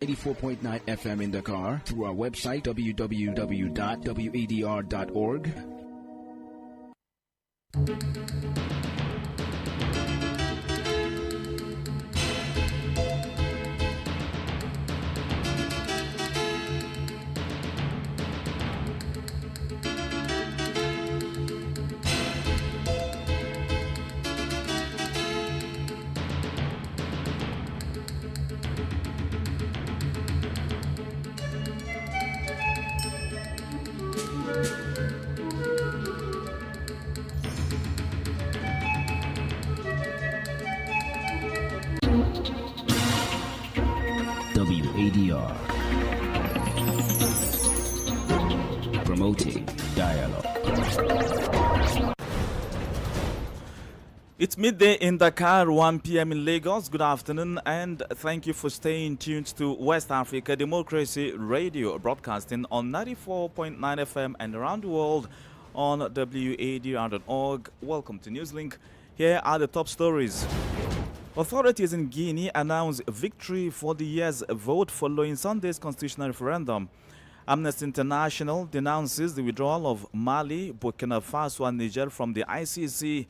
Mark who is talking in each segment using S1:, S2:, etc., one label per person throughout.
S1: 84.9 FM in Dakar through our website www.wadr.org. WADR, promoting dialogue.
S2: It's midday in Dakar, 1 p.m. in Lagos. Good afternoon, and thank you for staying tuned to West Africa Democracy Radio, broadcasting on 94.9 FM and around the world on wadr.org. Welcome to Newslink. Here are the top stories. Authorities in Guinea announce victory for the yes vote following Sunday's constitutional referendum. Amnesty International denounces the withdrawal of Mali, Burkina Faso and Niger from the ICC.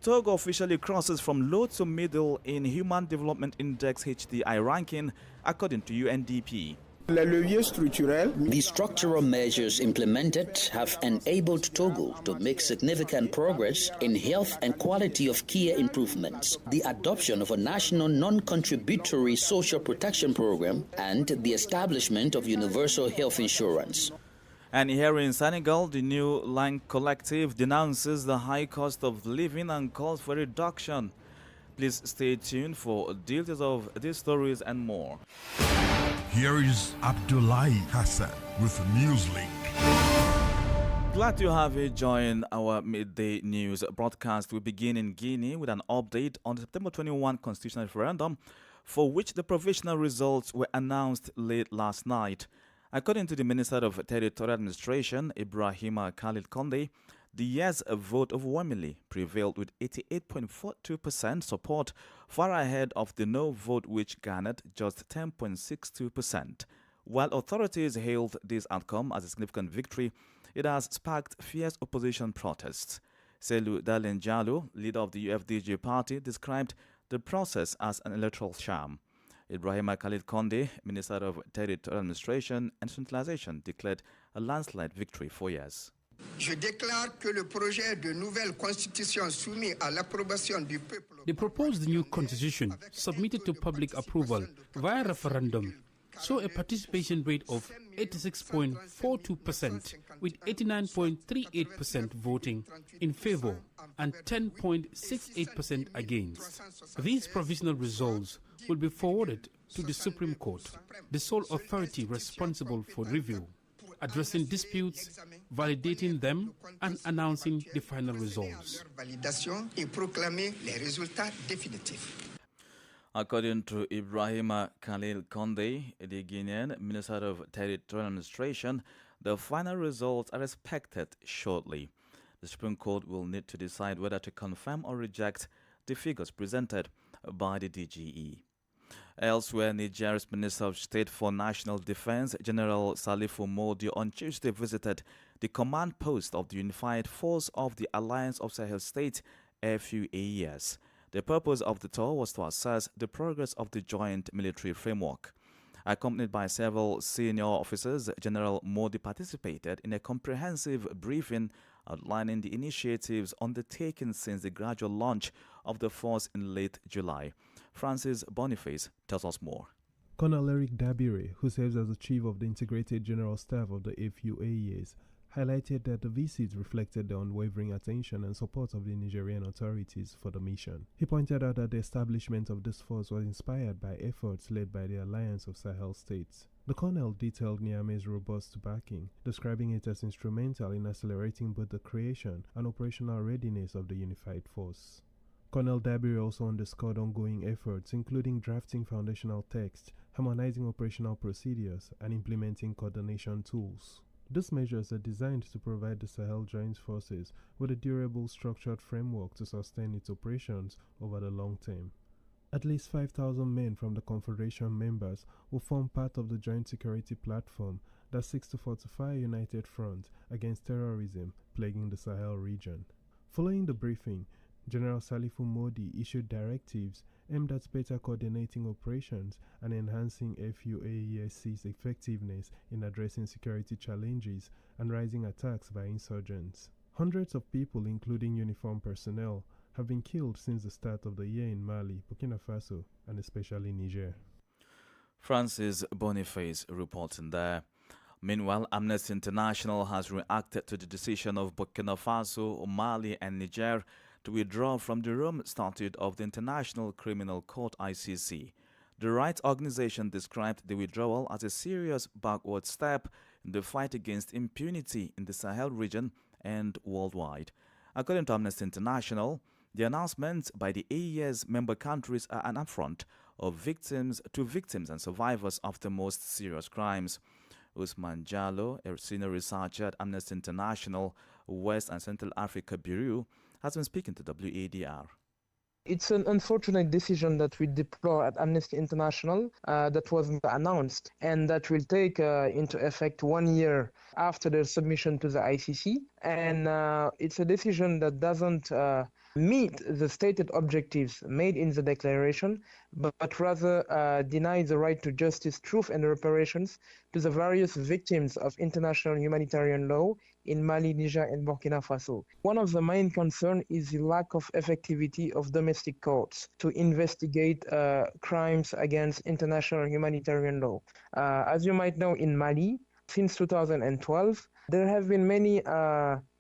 S2: Togo officially crosses from low to middle in Human Development Index HDI ranking, according to UNDP.
S3: The structural measures implemented have enabled Togo to make significant progress in health and quality of care improvements, the adoption of a national non-contributory social protection program, and the establishment of universal health insurance.
S2: And here in Senegal, the Newslink collective denounces the high cost of living and calls for reduction. Please stay tuned for details of these stories and more.
S4: Here is Abdullahi Hassan with Newslink.
S2: Glad to have you join our midday news broadcast. We begin in Guinea with an update on the September 21 constitutional referendum, for which the provisional results were announced late last night. According to the Minister of Territorial Administration, Ibrahima Khalil Konde, the yes vote overwhelmingly prevailed with 88.42% support, far ahead of the no vote, which garnered just 10.62%. While authorities hailed this outcome as a significant victory, it has sparked fierce opposition protests. Selu Dalen Jallo, leader of the UFDG party, described the process as an electoral sham. Ibrahima Khalil Konde, Minister of Territorial Administration and Centralization, declared a landslide victory for yes.
S5: Je déclare que le projet de nouvelle constitution soumis à l'approbation du peuple.
S6: The proposed new constitution submitted to public approval via referendum saw a participation rate of 86.42% with 89.38% voting in favor and 10.68% against. These provisional results will be forwarded to the Supreme Court, the sole authority responsible for review, addressing disputes, validating them, and announcing the final results.
S2: According to Ibrahima Khalil Konde, the Guinean Minister of Territorial Administration, the final results are expected shortly. The Supreme Court will need to decide whether to confirm or reject the figures presented by the DGE. Elsewhere, Nigeria's Minister of State for National Defense, General Salifu Modi, on Tuesday visited the command post of the Unified Force of the Alliance of Sahel States, FUAES. The purpose of the tour was to assess the progress of the joint military framework. Accompanied by several senior officers, General Modi participated in a comprehensive briefing outlining the initiatives undertaken since the gradual launch of the force in late July. Francis Boniface tells us more.
S7: Colonel Eric Dabire, who serves as the Chief of the Integrated General Staff of the FUAES, highlighted that the visit reflected the unwavering attention and support of the Nigerian authorities for the mission. He pointed out that the establishment of this force was inspired by efforts led by the Alliance of Sahel States. The colonel detailed Niamey's robust backing, describing it as instrumental in accelerating both the creation and operational readiness of the unified force. Colonel Dabiri also underscored ongoing efforts, including drafting foundational text, harmonizing operational procedures, and implementing coordination tools. These measures are designed to provide the Sahel Joint Forces with a durable, structured framework to sustain its operations over the long term. At least 5,000 men from the Confederation members will form part of the joint security platform that seeks to fortify a united front against terrorism plaguing the Sahel region. Following the briefing, General Salifu Modi issued directives aimed at better coordinating operations and enhancing FUAESC's effectiveness in addressing security challenges and rising attacks by insurgents. Hundreds of people, including uniformed personnel, have been killed since the start of the year in Mali, Burkina Faso, and especially Niger.
S2: Francis Boniface reporting there. Meanwhile, Amnesty International has reacted to the decision of Burkina Faso, Mali, and Niger to withdraw from the Rome Statute of the International Criminal Court (ICC). The rights organization described the withdrawal as a serious backward step in the fight against impunity in the Sahel region and worldwide. According to Amnesty International, the announcements by the AES member countries are an affront of victims and survivors of the most serious crimes. Usman Jallo, a senior researcher at Amnesty International West and Central Africa Bureau, has been speaking to WADR.
S8: It's an unfortunate decision that we deplore at Amnesty International that was announced and that will take into effect 1 year after the submission to the ICC. And it's a decision that doesn't meet the stated objectives made in the declaration, but rather denies the right to justice, truth and reparations to the various victims of international humanitarian law in Mali, Niger and Burkina Faso. One of the main concerns is the lack of effectivity of domestic courts to investigate crimes against international humanitarian law. As you might know, in Mali, since 2012, there have been many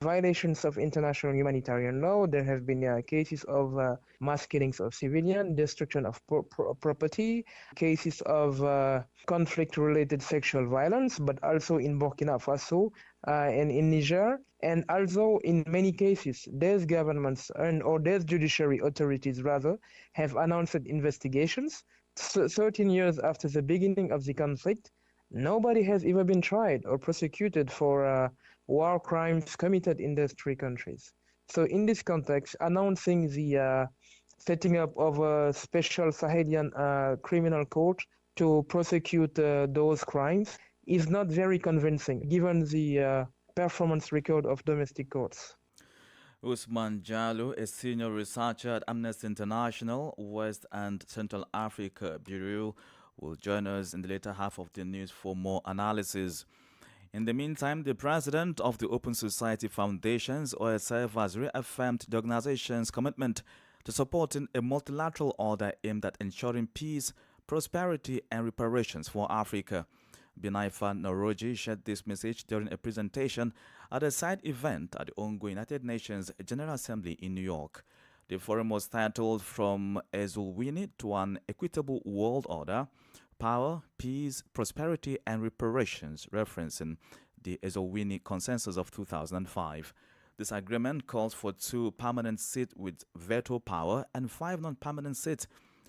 S8: violations of international humanitarian law. There have been cases of mass killings of civilians, destruction of property, cases of conflict-related sexual violence, but also in Burkina Faso and in Niger. And also in many cases, these governments or these judiciary authorities rather have announced investigations 13 years after the beginning of the conflict. Nobody has ever been tried or prosecuted for war crimes committed in those three countries. So in this context, announcing the setting up of a special Sahelian criminal court to prosecute those crimes is not very convincing, given the performance record of domestic courts.
S2: Usman Jallo, a senior researcher at Amnesty International West and Central Africa Bureau, will join us in the later half of the news for more analysis. In the meantime, the president of the Open Society Foundations, OSIWA, has reaffirmed the organization's commitment to supporting a multilateral order aimed at ensuring peace, prosperity, and reparations for Africa. Binaifa Noroji shared this message during a presentation at a side event at the ongoing United Nations General Assembly in New York. The forum was titled From Ezulwini to an Equitable World Order, Power, Peace, Prosperity and Reparations, referencing the Ezulwini Consensus of 2005. This agreement calls for 2 permanent seats with veto power and 5 non-permanent seats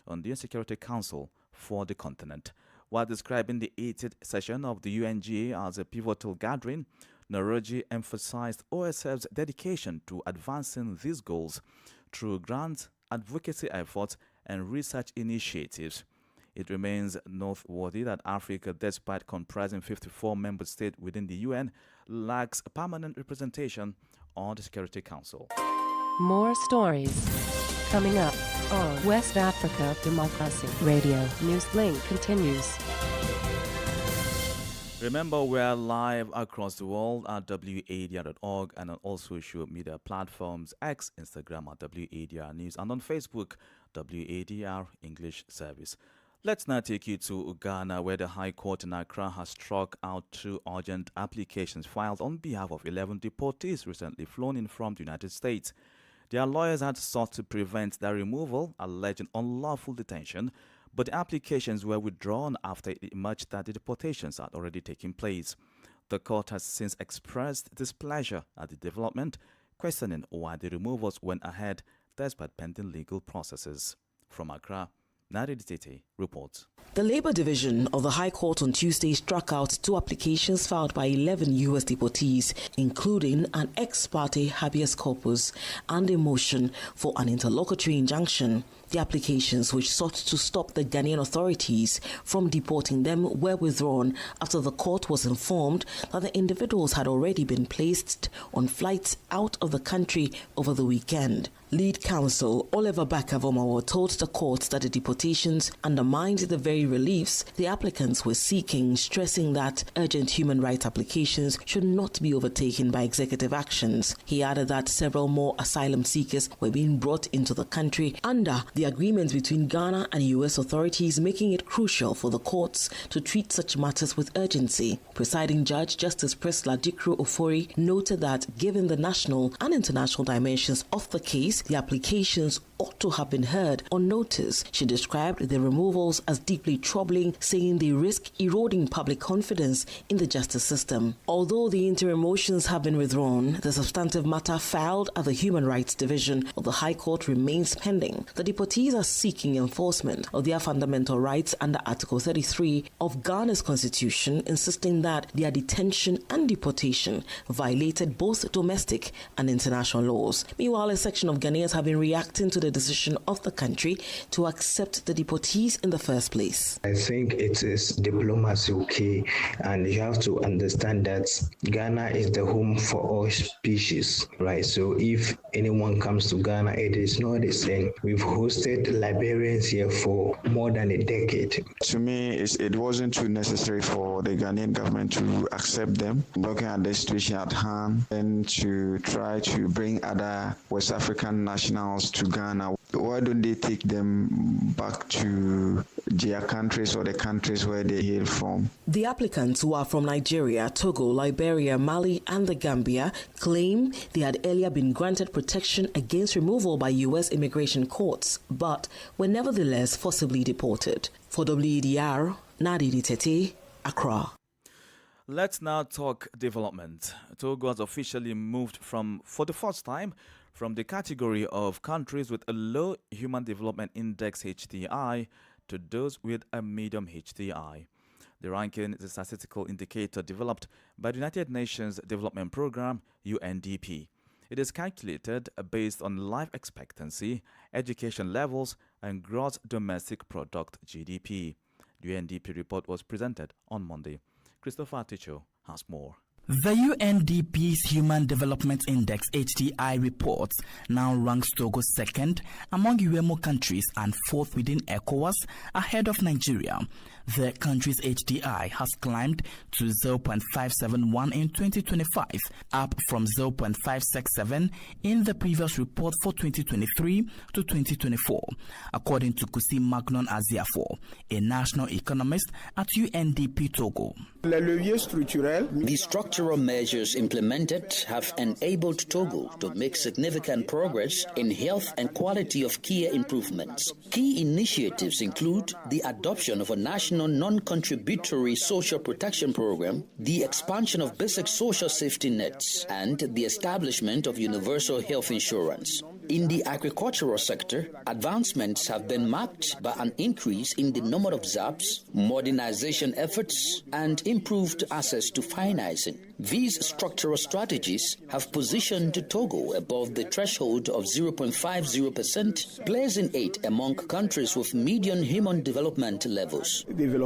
S2: on the UN Security Council for the continent. While describing the 80th session of the UNGA as a pivotal gathering, Noroji emphasized OSF's dedication to advancing these goals through grants, advocacy efforts, and research initiatives. It remains noteworthy that Africa, despite comprising 54 member states within the UN, lacks a permanent representation on the Security Council.
S9: More stories coming up on West Africa Democracy Radio. Newslink continues.
S2: Remember, we're live across the world at WADR.org and on all social media platforms, X, Instagram at WADR News, and on Facebook, WADR English Service. Let's now take you to Ghana, where the High Court in Accra has struck out 2 urgent applications filed on behalf of 11 deportees recently flown in from the United States. Their lawyers had sought to prevent their removal, alleging unlawful detention, but the applications were withdrawn after it emerged that the deportations had already taken place. The court has since expressed displeasure at the development, questioning why the removals went ahead despite pending legal processes. From Accra, Nari Ditete reports.
S10: The Labour Division of the High Court on Tuesday struck out 2 applications filed by 11 U.S. deportees, including an ex parte habeas corpus and a motion for an interlocutory injunction. The applications, which sought to stop the Ghanaian authorities from deporting them, were withdrawn after the court was informed that the individuals had already been placed on flights out of the country over the weekend. Lead counsel Oliver Bakavomawo told the court that the deportations undermined the very reliefs the applicants were seeking, stressing that urgent human rights applications should not be overtaken by executive actions. He added that several more asylum seekers were being brought into the country under the agreement between Ghana and U.S. authorities, making it crucial for the courts to treat such matters with urgency. Presiding Judge Justice Presla Dikru Ofori noted that given the national and international dimensions of the case, the applications ought to have been heard on notice. She described the removals as deeply troubling, saying they risk eroding public confidence in the justice system. Although the interim motions have been withdrawn, the substantive matter filed at the Human Rights Division of the High Court remains pending. The deportees are seeking enforcement of their fundamental rights under Article 33 of Ghana's Constitution, insisting that their detention and deportation violated both domestic and international laws. Meanwhile, a section of Ghanaians have been reacting to the decision of the country to accept the deportees in the first place.
S11: I think it is diplomacy, okay, and you have to understand that Ghana is the home for all species, right? So if anyone comes to Ghana, it is not the same. We've hosted Liberians here for more than a decade.
S12: To me, it wasn't too necessary for the Ghanaian government to accept them, looking at the situation at hand, and to try to bring other West African nationals to Ghana. Why don't they take them back to their countries or the countries where they hail from?
S10: The applicants, who are from Nigeria, Togo, Liberia, Mali, and the Gambia, claim they had earlier been granted protection against removal by U.S. immigration courts, but were nevertheless forcibly deported. For WEDR, Nadidi Tete, Accra.
S2: Let's now talk development. Togo has officially moved for the first time, from the category of countries with a low Human Development Index HDI to those with a medium HDI. The ranking is a statistical indicator developed by the United Nations Development Programme, UNDP. It is calculated based on life expectancy, education levels, and gross domestic product (GDP). The UNDP report was presented on Monday. Christopher Ticho has more.
S13: The UNDP's Human Development Index HDI report now ranks Togo second among UEMO countries and fourth within ECOWAS, ahead of Nigeria. The country's HDI has climbed to 0.571 in 2025, up from 0.567 in the previous report for 2023 to 2024, according to Kusi Magnon Aziafo, a national economist at UNDP Togo.
S3: The structural measures implemented have enabled Togo to make significant progress in health and quality of care improvements. Key initiatives include the adoption of a national non-contributory social protection program, the expansion of basic social safety nets, and the establishment of universal health insurance. In the agricultural sector, advancements have been marked by an increase in the number of ZAPs, modernization efforts, and improved access to financing. These structural strategies have positioned Togo above the threshold of 0.50%, placing it among countries with median human development levels.
S13: The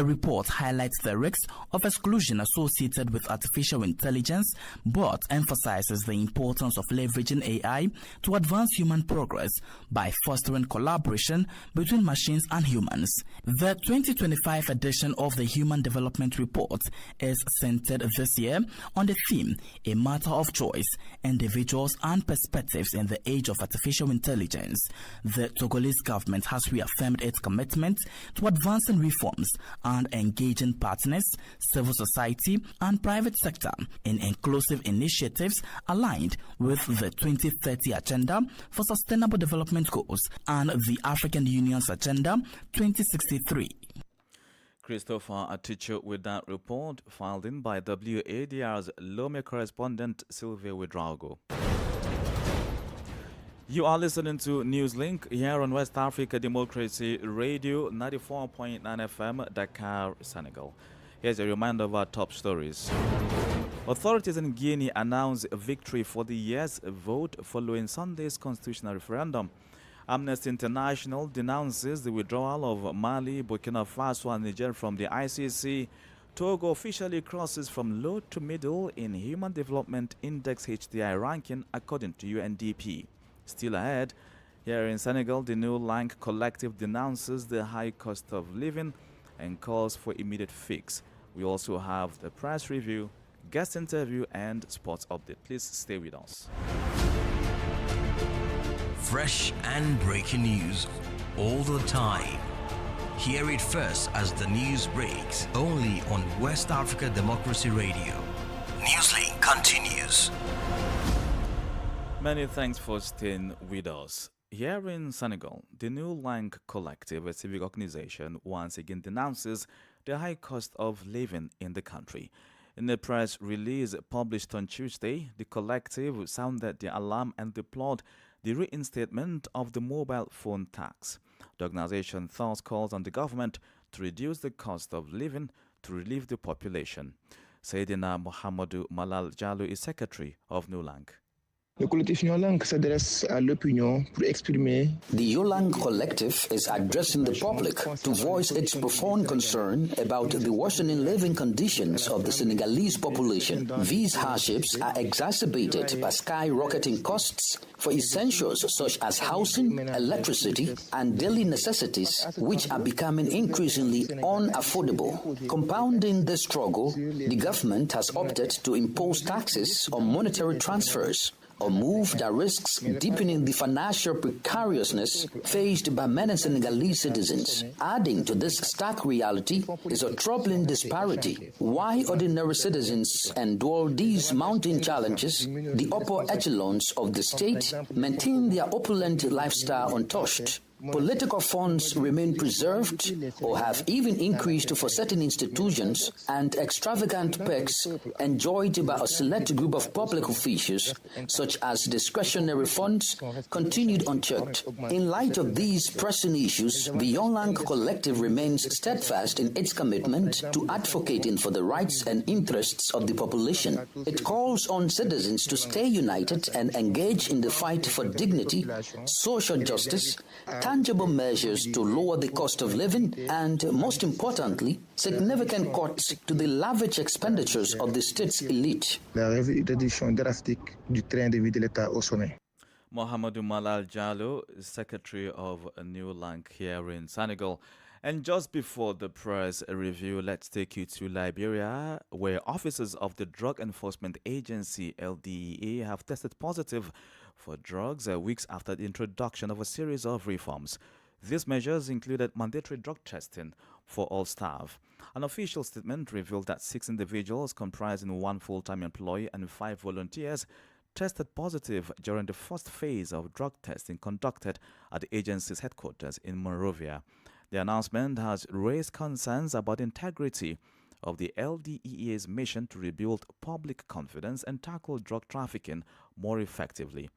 S13: report highlights the risks of exclusion associated with artificial intelligence, but emphasizes the importance of leveraging AI to advance human progress by fostering collaboration between machines and humans. The 2025 edition of the Human Development Report is centered this year on the theme, A Matter of Choice, Individuals and Perspectives in the Age of Artificial Intelligence. The Togolese government has reaffirmed its commitment to advancing reforms and engaging partners, civil society and private sector in inclusive initiatives aligned with the 2030 Agenda for Sustainable Development Goals and the African Union's Agenda 2063.
S2: Christopher Aticho with that report, filed in by WADR's Lome correspondent Sylvia Widrago. You are listening to Newslink here on West Africa Democracy Radio 94.9 FM, Dakar, Senegal. Here's a reminder of our top stories. Authorities in Guinea announced a victory for the yes vote following Sunday's constitutional referendum. Amnesty International denounces the withdrawal of Mali, Burkina Faso and Niger from the ICC. Togo officially crosses from low to middle in Human Development Index HDI ranking according to UNDP. Still ahead, here in Senegal, the Newslink collective denounces the high cost of living and calls for immediate fix. We also have the press review, guest interview, and sports update. Please stay with us.
S14: Fresh and breaking news all the time. Hear it first as the news breaks, only on West Africa Democracy Radio. Newslink continues.
S2: Many thanks for staying with us. Here in Senegal, the Newslink collective, a civic organization, once again denounces the high cost of living in the country. In a press release published on Tuesday, the collective sounded the alarm and deplored the reinstatement of the mobile phone tax. The organization thus calls on the government to reduce the cost of living to relieve the population. Sayyidina Mohamedou Malal Jallow is secretary of Newslink.
S15: Le collectif Newslink s'adresse à l'opinion pour exprimer.
S3: The Newslink collective is addressing the public to voice its profound concern about the worsening living conditions of the Senegalese population. These hardships are exacerbated by skyrocketing costs for essentials such as housing, electricity, and daily necessities, which are becoming increasingly unaffordable. Compounding the struggle, the government has opted to impose taxes on monetary transfers, a move that risks deepening the financial precariousness faced by many Senegalese citizens. Adding to this stark reality is a troubling disparity. Why ordinary citizens endure these mounting challenges, the upper echelons of the state maintain their opulent lifestyle untouched. Political funds remain preserved or have even increased for certain institutions, and extravagant perks enjoyed by a select group of public officials, such as discretionary funds, continued unchecked. In light of these pressing issues, the Newslink collective remains steadfast in its commitment to advocating for the rights and interests of the population. It calls on citizens to stay united and engage in the fight for dignity, social justice, tangible measures to lower the cost of living, and, most importantly, significant cuts to the lavish expenditures of the state's elite.
S15: La réduction drastique du train de vie de l'État au sommet.
S2: Mohamedou Malal Jallow, secretary of Newslink here in Senegal. And just before the press review, let's take you to Liberia, where officers of the Drug Enforcement Agency, LDEA, have tested positive for drugs weeks after the introduction of a series of reforms. These measures included mandatory drug testing for all staff. An official statement revealed that 6 individuals, comprising 1 full-time employee and 5 volunteers, tested positive during the first phase of drug testing conducted at the agency's headquarters in Monrovia. The announcement has raised concerns about the integrity of the LDEA's mission to rebuild public confidence and tackle drug trafficking more effectively.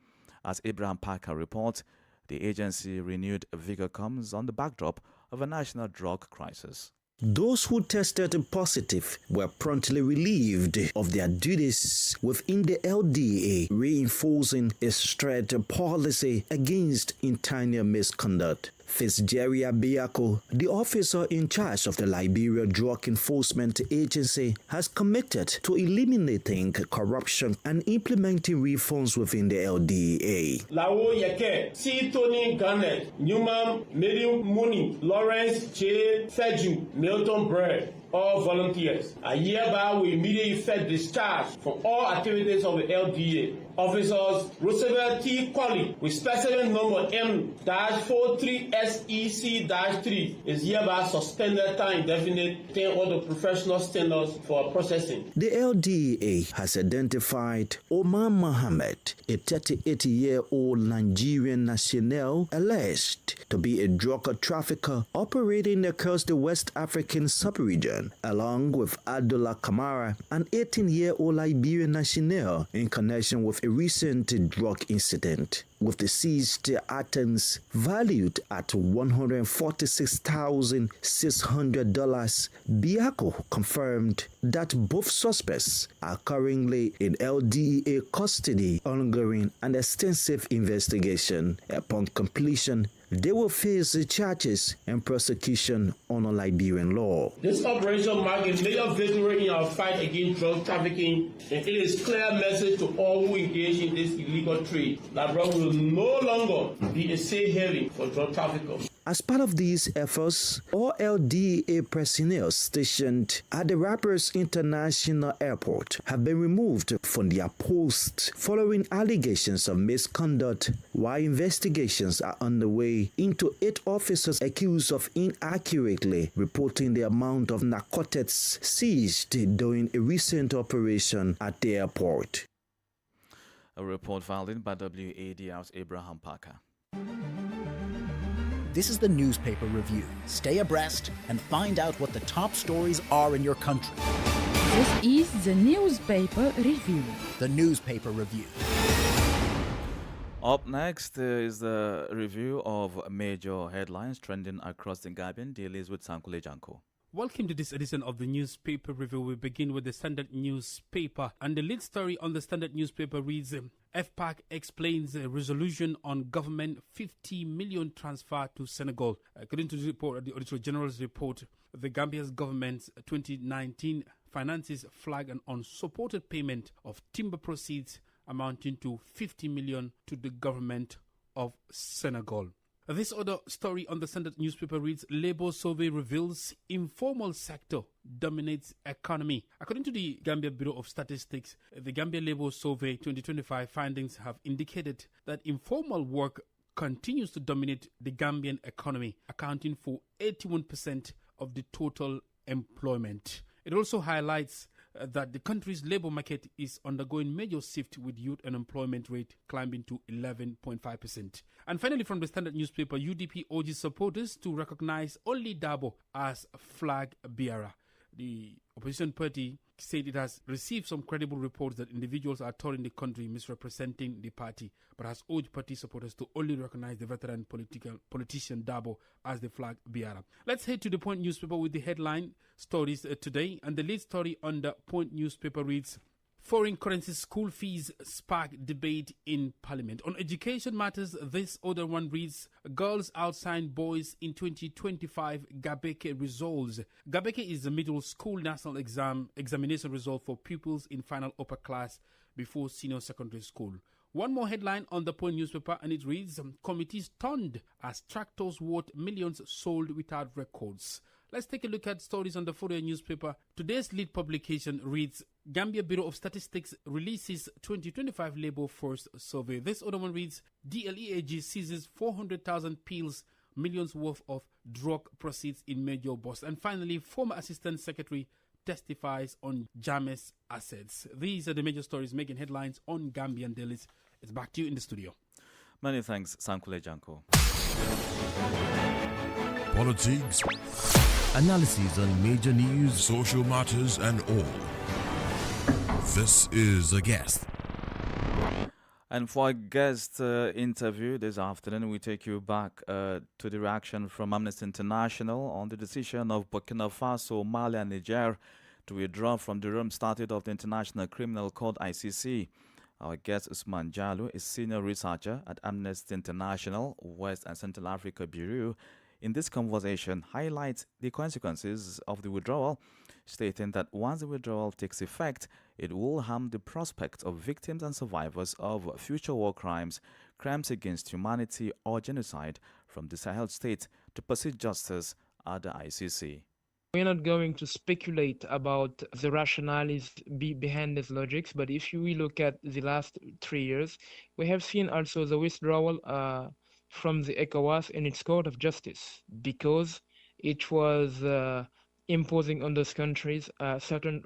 S2: As Abraham Parker reports, the agency renewed vigor comes on the backdrop of a national drug crisis.
S16: Those who tested positive were promptly relieved of their duties within the LDA, reinforcing its strict policy against internal misconduct. Fitzgerald Biako, the officer in charge of the Liberia Drug Enforcement Agency, has committed to eliminating corruption and implementing reforms within the LDA.
S17: Lao Yeke, C. Tony Garnett, Newman, Mary Mooney, Lawrence J. Feju, Milton Bird, all volunteers. A hereby will immediately effect discharge from all activities of the LDA. Officers Roosevelt T. Colley with specimen number M-43SEC-3 is hereby suspended time indefinite, obtain all the professional standards for processing.
S16: The LDA has identified Omar Mohammed, a 38-year-old Nigerian national alleged to be a drug trafficker operating across the West African sub-region, along with Abdullah Kamara, an 18-year-old Liberian national, in connection with a recent drug incident. with the seized items valued at $146,600. Biako confirmed that both suspects are currently in LDEA custody, ongoing an extensive investigation. Upon completion, they will face charges and prosecution under Liberian law.
S17: This operation marks a major victory in our fight against drug trafficking, and it is a clear message to all who engage in this illegal trade that drug will no longer be a safe haven for drug traffickers.
S16: As part of these efforts, all LDA personnel stationed at the Rappers International Airport have been removed from their posts following allegations of misconduct, while investigations are underway into 8 officers accused of inaccurately reporting the amount of narcotics seized during a recent operation at the airport.
S2: A report filed in by WADR's Abraham Parker.
S18: This is the newspaper review. Stay abreast and find out what the top stories are in your country.
S19: This is the newspaper review.
S18: The newspaper review.
S2: Up next is the review of major headlines trending across the Gambian dailies with Sankule Janko.
S6: Welcome to this edition of the newspaper review. We begin with the Standard newspaper, and the lead story on the Standard newspaper reads, FPAC explains a resolution on government 50 million transfer to Senegal. According to the report, the Auditor General's report, the Gambia's government's 2019 finances flag an unsupported payment of timber proceeds amounting to 50 million to the government of Senegal. This other story on the Standard newspaper reads, Labour survey reveals informal sector dominates economy. According to the Gambia Bureau of Statistics, the Gambia Labour Survey 2025 findings have indicated that informal work continues to dominate the Gambian economy, accounting for 81% of the total employment. It also highlights that the country's labour market is undergoing major shift, with youth unemployment rate climbing to 11.5%. And finally, from the Standard newspaper, UDP urges supporters to recognize only Dabo as flag bearer. The opposition party said it has received some credible reports that individuals are touring the country misrepresenting the party, but has urged party supporters to only recognize the veteran politician Dabo as the flag bearer. Let's head to the Point newspaper with the headline stories today, and the lead story on the Point newspaper reads, Foreign currency school fees spark debate in Parliament. On education matters, this other one reads, Girls outshine boys in 2025 Gabeke results. Gabeke is the middle school national examination result for pupils in final upper class before senior secondary school. One more headline on the Point newspaper, and it reads, Committees stunned as tractors worth millions sold without records. Let's take a look at stories on the Fourier newspaper. Today's lead publication reads, Gambia Bureau of Statistics releases 2025 Labour Force Survey. This other one reads, DLEAG seizes 400,000 pills, millions worth of drug proceeds in major bust. And finally, former Assistant Secretary testifies on James assets. These are the major stories making headlines on Gambian dailies. It's back to you in the studio.
S2: Many thanks, Sankule Janko.
S4: Politics, analysis on major news, social matters, and all. This is a guest.
S2: And for a guest interview this afternoon, we take you back to the reaction from Amnesty International on the decision of Burkina Faso, Mali, and Niger to withdraw from the Rome Statute of the International Criminal Court, ICC. Our guest, Usman Jallo, is senior researcher at Amnesty International West and Central Africa Bureau. In this conversation, highlights the consequences of the withdrawal, stating that once the withdrawal takes effect, it will harm the prospect of victims and survivors of future war crimes, crimes against humanity, or genocide from the Sahel state to pursue justice at the ICC.
S8: We're not going to speculate about the rationales behind these logics, but if we look at the last 3 years, we have seen also the withdrawal from the ECOWAS in its Court of Justice, because it was imposing on those countries a certain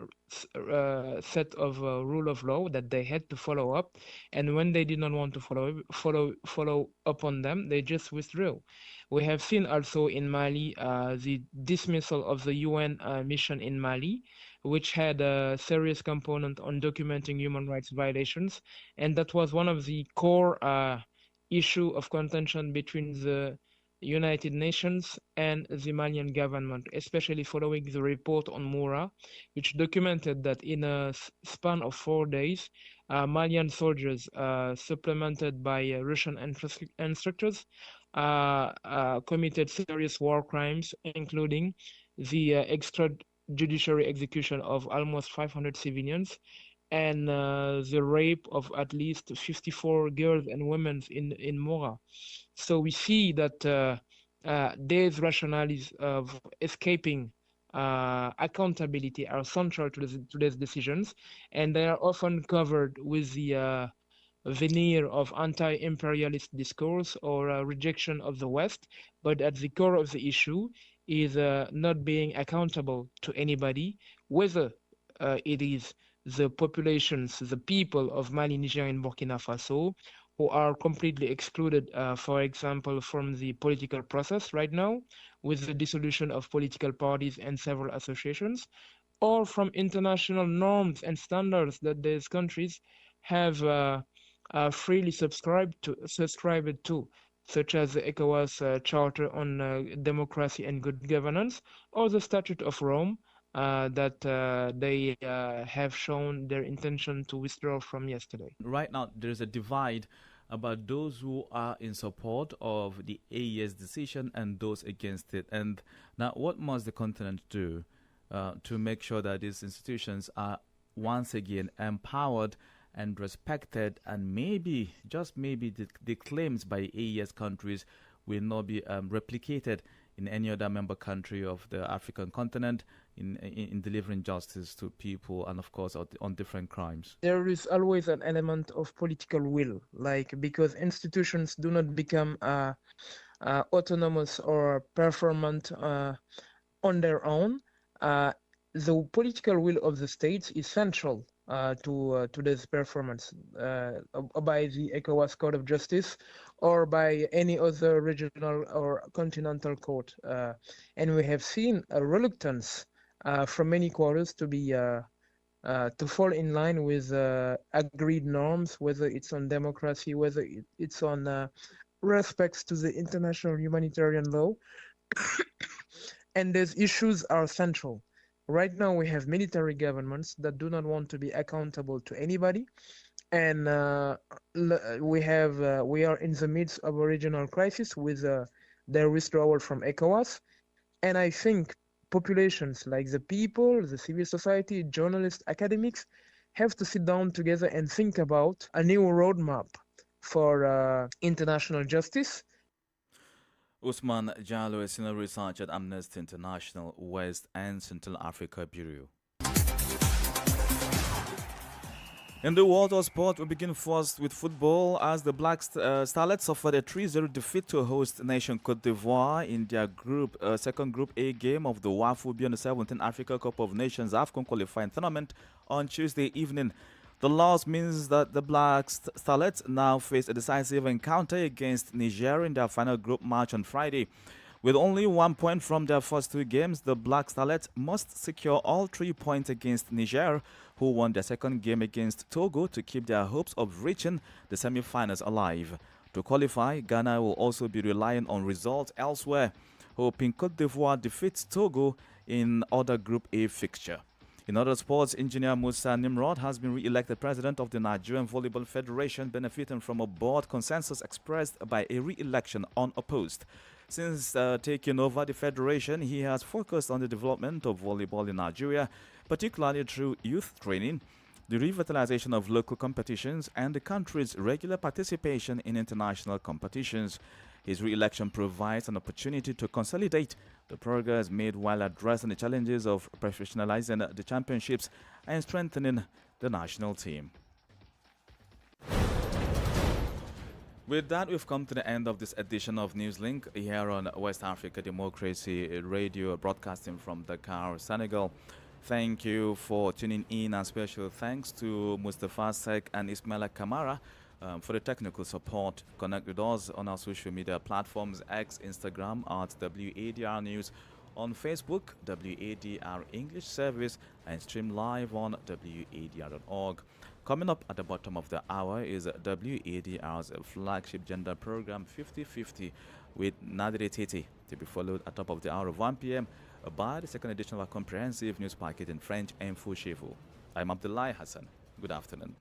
S8: set of rule of law that they had to follow up, and when they did not want to follow up on them, they just withdrew. We have seen also in Mali the dismissal of the UN mission in Mali, which had a serious component on documenting human rights violations, and that was one of the core issue of contention between the United Nations and the Malian government, especially following the report on Moura, which documented that in a span of 4 days, Malian soldiers, supplemented by Russian instructors, committed serious war crimes, including the extrajudiciary execution of almost 500 civilians and the rape of at least 54 girls and women in Moura. So we see that these rationales of escaping accountability are central to these decisions, and they are often covered with the veneer of anti-imperialist discourse or rejection of the West, but at the core of the issue is not being accountable to anybody, whether it is the populations, the people of Mali, Niger, and Burkina Faso, who are completely excluded, for example, from the political process right now, with the dissolution of political parties and several associations, or from international norms and standards that these countries have freely subscribed to, such as the ECOWAS Charter on Democracy and Good Governance, or the Statute of Rome, that they have shown their intention to withdraw from yesterday.
S2: Right now, there's a divide about those who are in support of the AES decision and those against it. And now, what must the continent do to make sure that these institutions are once again empowered and respected, and maybe, just maybe, the claims by AES countries will not be replicated in any other member country of the African continent in delivering justice to people and, of course, on different crimes?
S8: There is always an element of political will, because institutions do not become autonomous or performant on their own. The political will of the states is central to this performance by the ECOWAS Court of Justice or by any other regional or continental court. And we have seen a reluctance from many quarters to be to fall in line with agreed norms, whether it's on democracy, whether it's on respects to the international humanitarian law. And these issues are central. Right now, we have military governments that do not want to be accountable to anybody, and we are in the midst of a regional crisis with their withdrawal from ECOWAS. And I think populations like the people, the civil society, journalists, academics have to sit down together and think about a new roadmap for international justice.
S2: Usman Jallo, a senior researcher at Amnesty International West and Central Africa Bureau. In the world of sport, we begin first with football as the Black Starlets suffered a 3-0 defeat to host nation Côte d'Ivoire in their second Group A game of the WAFU Beyond 17 Africa Cup of Nations AFCON qualifying tournament on Tuesday evening. The loss means that the Black Starlets now face a decisive encounter against Niger in their final group match on Friday. With only 1 point from their first two games, the Black Starlets must secure all 3 points against Niger, who won their second game against Togo to keep their hopes of reaching the semi-finals alive. To qualify, Ghana will also be relying on results elsewhere, hoping Côte d'Ivoire defeats Togo in other Group A fixture. In other sports, engineer Musa Nimrod has been re-elected president of the Nigerian Volleyball Federation, benefiting from a board consensus expressed by a re-election unopposed. Since taking over the federation, he has focused on the development of volleyball in Nigeria, particularly through youth training, the revitalization of local competitions, and the country's regular participation in international competitions. His re-election provides an opportunity to consolidate the progress made while addressing the challenges of professionalizing the championships and strengthening the national team. With that, we've come to the end of this edition of Newslink here on West Africa Democracy Radio, broadcasting from Dakar, Senegal. Thank you for tuning in, and special thanks to Mustafa Sek and Ismaila Kamara for the technical support. Connect with us on our social media platforms, X, Instagram at WADR News, on Facebook, WADR English Service, and stream live on WADR.org. Coming up at the bottom of the hour is WADR's flagship gender program 50/50 with Nadire Tete, to be followed at top of the hour of 1 p.m. by the second edition of our comprehensive news packet in French and Fushevu. I'm Abdullah Hassan. Good afternoon.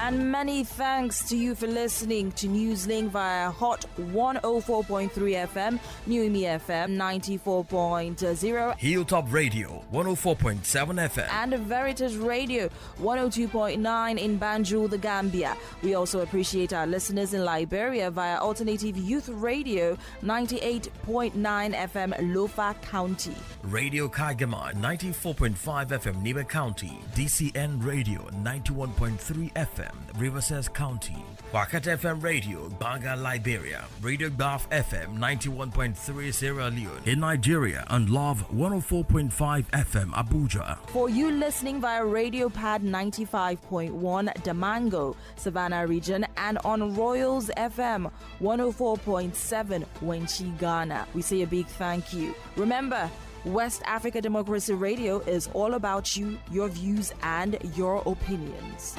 S20: And many thanks to you for listening to Newslink via Hot 104.3 FM, Newmi FM 94.0,
S14: Hilltop Radio 104.7 FM,
S20: and Veritas Radio 102.9 in Banjul, the Gambia. We also appreciate our listeners in Liberia via Alternative Youth Radio 98.9 FM, Lofa County,
S14: Radio Kagama 94.5 FM, Niba County, DCN Radio 91.3 FM, Riverside County, Wakat FM Radio, Banga, Liberia, Radio Baf FM 91.3 Sierra Leone in Nigeria, and Love 104.5 FM, Abuja.
S20: For you listening via Radio Pad 95.1 Damango, Savannah region, and on Royals FM 104.7 Wenchi, Ghana, we say a big thank you. Remember, West Africa Democracy Radio is all about you, your views, and your opinions.